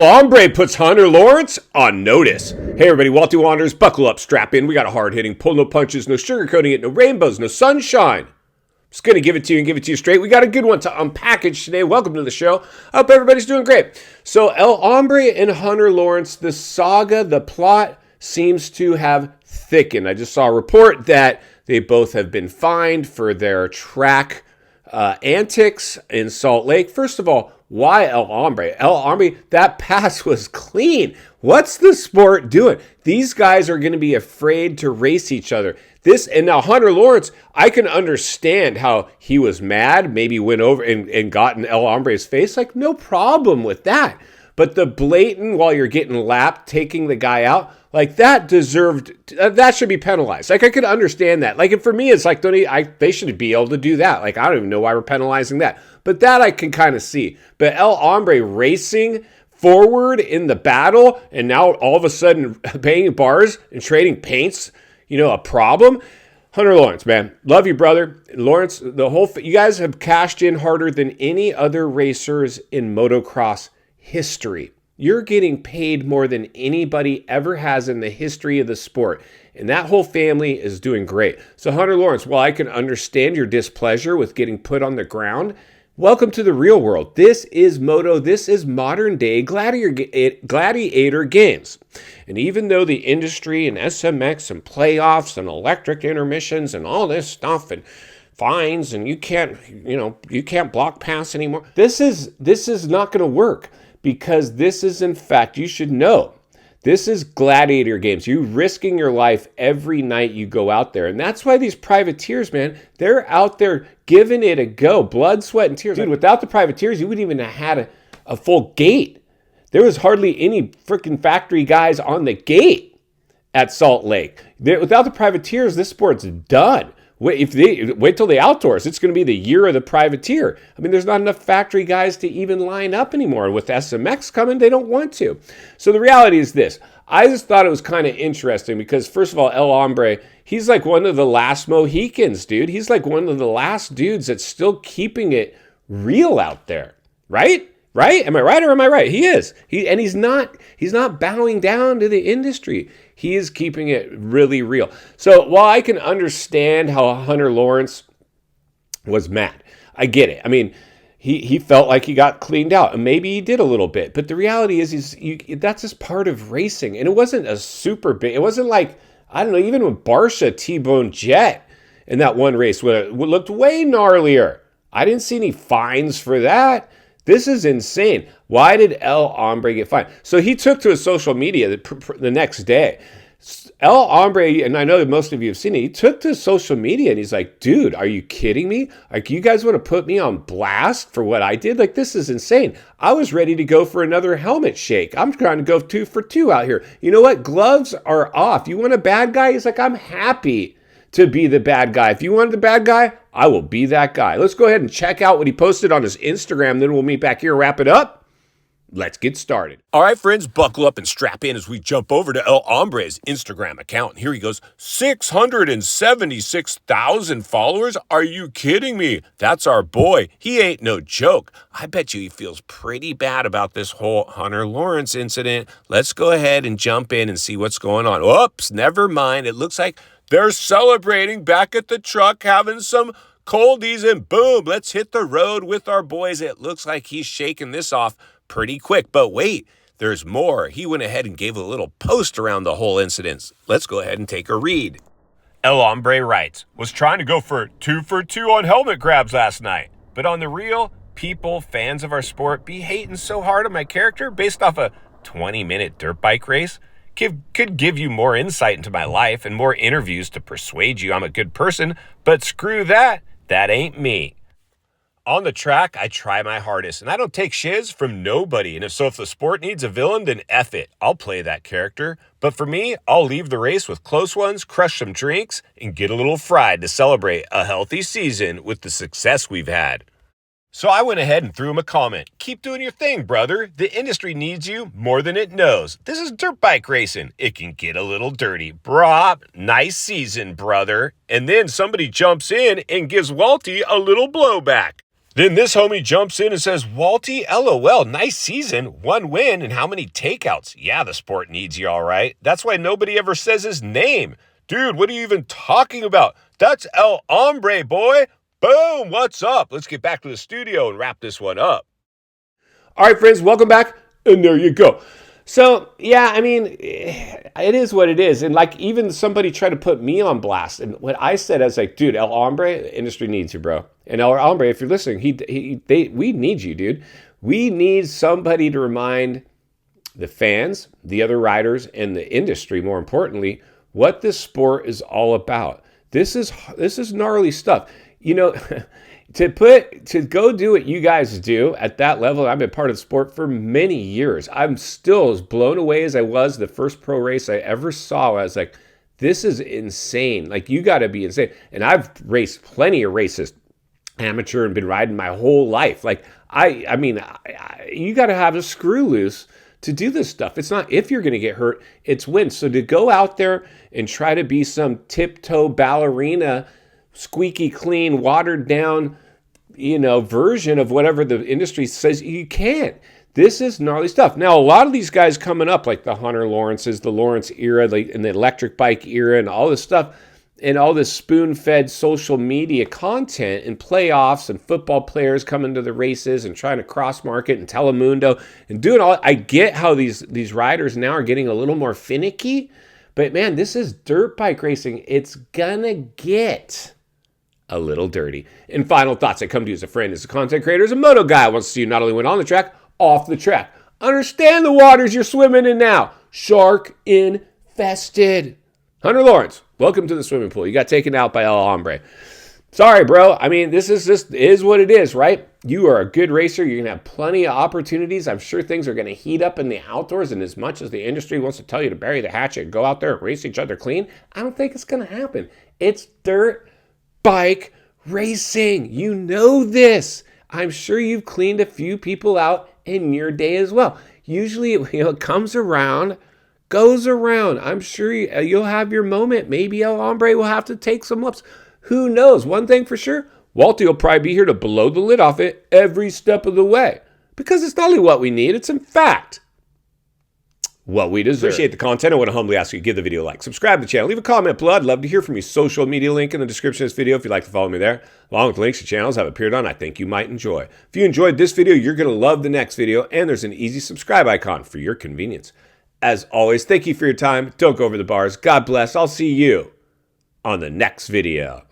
Hombre puts Hunter Lawrence on notice. Hey everybody, Walty Wanderers, buckle up, strap in. We got a hard-hitting, pull no punches, no sugarcoating it, no rainbows, no sunshine. Just going to give it to you and give it to you straight. We got a good one to unpackage today. Welcome to the show. I hope everybody's doing great. So El Hombre and Hunter Lawrence, the saga, the plot seems to have thickened. I just saw a report that they both have been fined for their track antics in Salt Lake. First of all, why El Hombre? El Hombre, that pass was clean. What's the sport doing? These guys are going to be afraid to race each other. And now Hunter Lawrence, I can understand how he was mad, maybe went over and got in El Hombre's face. Like, no problem with that. But the blatant, while you're getting lapped, taking the guy out, like that should be penalized. Like I could understand that. Like for me, it's like, they should be able to do that. Like I don't even know why we're penalizing that. But that I can kind of see. But El Hombre racing forward in the battle and now all of a sudden paying bars and trading paints, a problem. Hunter Lawrence, man, love you, brother. Lawrence, you guys have cashed in harder than any other racers in motocross history. You're getting paid more than anybody ever has in the history of the sport. And that whole family is doing great. So Hunter Lawrence, while I can understand your displeasure with getting put on the ground, welcome to the real world. This is moto. This is modern day gladiator games. And even though the industry and SMX and playoffs and electric intermissions and all this stuff and fines and you can't block pass anymore, this is not going to work. Because this is, in fact, you should know, this is gladiator games. You're risking your life every night you go out there. And that's why these privateers, man, they're out there giving it a go. Blood, sweat, and tears. Dude, without the privateers, you wouldn't even have had a full gate. There was hardly any freaking factory guys on the gate at Salt Lake. Without the privateers, this sport's done. Wait till the outdoors. It's going to be the year of the privateer. I mean, there's not enough factory guys to even line up anymore. With SMX coming, they don't want to. So the reality is this. I just thought it was kind of interesting because, first of all, El Hombre, he's like one of the last Mohicans, dude. He's like one of the last dudes that's still keeping it real out there, right? Right? Am I right or am I right? He is. He's not bowing down to the industry. He is keeping it really real. So while I can understand how Hunter Lawrence was mad, I get it. I mean, he felt like he got cleaned out, and maybe he did a little bit. But the reality is that's just part of racing, and it wasn't a super big. It wasn't like, I don't know, even when Barsha T-boned Jet in that one race, where it looked way gnarlier. I didn't see any fines for that. This is insane. Why did El Hombre get fined? So he took to his social media the next day. El Hombre, and I know that most of you have seen it, he took to social media and he's like, dude, are you kidding me? Like, you guys want to put me on blast for what I did? Like, this is insane. I was ready to go for another helmet shake. I'm trying to go 2 for 2 out here. You know what? Gloves are off. You want a bad guy? He's like, I'm happy to be the bad guy. If you want the bad guy, I will be that guy. Let's go ahead and check out what he posted on his Instagram. Then we'll meet back here and wrap it up. Let's get started. All right, friends, buckle up and strap in as we jump over to El Hombre's Instagram account. Here he goes, 676,000 followers? Are you kidding me? That's our boy. He ain't no joke. I bet you he feels pretty bad about this whole Hunter Lawrence incident. Let's go ahead and jump in and see what's going on. Oops, never mind. It looks like they're celebrating back at the truck, having some coldies, and boom, let's hit the road with our boys. It looks like he's shaking this off pretty quick, but wait, there's more. He went ahead and gave a little post around the whole incident. Let's go ahead and take a read. El Hombre writes, was trying to go for 2 for 2 on helmet grabs last night, but on the real, people, fans of our sport, be hating so hard on my character based off a 20-minute dirt bike race. Could give you more insight into my life and more interviews to persuade you I'm a good person, but screw that. That ain't me. On the track, I try my hardest, and I don't take shiz from nobody. And if the sport needs a villain, then F it. I'll play that character. But for me, I'll leave the race with close ones, crush some drinks, and get a little fried to celebrate a healthy season with the success we've had. So I went ahead and threw him a comment. Keep doing your thing, brother. The industry needs you more than it knows. This is dirt bike racing. It can get a little dirty. Brah, nice season, brother. And then somebody jumps in and gives Walty a little blowback. Then this homie jumps in and says, Walty, LOL, nice season, 1 win, and how many takeouts? Yeah, the sport needs you, all right. That's why nobody ever says his name. Dude, what are you even talking about? That's El Hombre, boy. Boom, what's up? Let's get back to the studio and wrap this one up. All right, friends, welcome back. And there you go. So, yeah, I mean, it is what it is. And like even somebody tried to put me on blast. And what I said, I was like, dude, El Hombre, the industry needs you, bro. And El Hombre, if you're listening, we need you, dude. We need somebody to remind the fans, the other riders, and the industry, more importantly, what this sport is all about. This is gnarly stuff. You know, to go do what you guys do at that level. I've been part of the sport for many years. I'm still as blown away as I was the first pro race I ever saw. I was like, this is insane. Like, you got to be insane. And I've raced plenty of races, amateur, and been riding my whole life. Like, I mean, you got to have a screw loose to do this stuff. It's not if you're going to get hurt, it's when. So to go out there and try to be some tiptoe ballerina, squeaky clean, watered down, version of whatever the industry says, you can't. This is gnarly stuff. Now, a lot of these guys coming up, like the Hunter Lawrences, the Lawrence era, and the electric bike era, and all this stuff, and all this spoon-fed social media content and playoffs and football players coming to the races and trying to cross-market and Telemundo and doing all. I get how these riders now are getting a little more finicky, but man, this is dirt bike racing. It's gonna get a little dirty. And final thoughts, I come to you as a friend, as a content creator, as a moto guy. I want to see you not only win on the track, off the track. Understand the waters you're swimming in now. Shark infested. Hunter Lawrence, welcome to the swimming pool. You got taken out by El Hombre. Sorry, bro. I mean, this is what it is, right? You are a good racer. You're going to have plenty of opportunities. I'm sure things are going to heat up in the outdoors. And as much as the industry wants to tell you to bury the hatchet and go out there and race each other clean, I don't think it's going to happen. It's dirt bike racing. You know this. I'm sure you've cleaned a few people out in your day as well. Usually, it comes around, goes around. I'm sure you'll have your moment. Maybe El Hombre will have to take some laps. Who knows? One thing for sure, Walty will probably be here to blow the lid off it every step of the way. Because it's not only what we need, it's in fact what we deserve. Appreciate the content. I want to humbly ask you to give the video a like, subscribe to the channel, leave a comment below. I'd love to hear from you. Social media link in the description of this video if you'd like to follow me there, along with links to channels I've appeared on I think you might enjoy. If you enjoyed this video, you're going to love the next video, and there's an easy subscribe icon for your convenience. As always, thank you for your time. Don't go over the bars. God bless. I'll see you on the next video.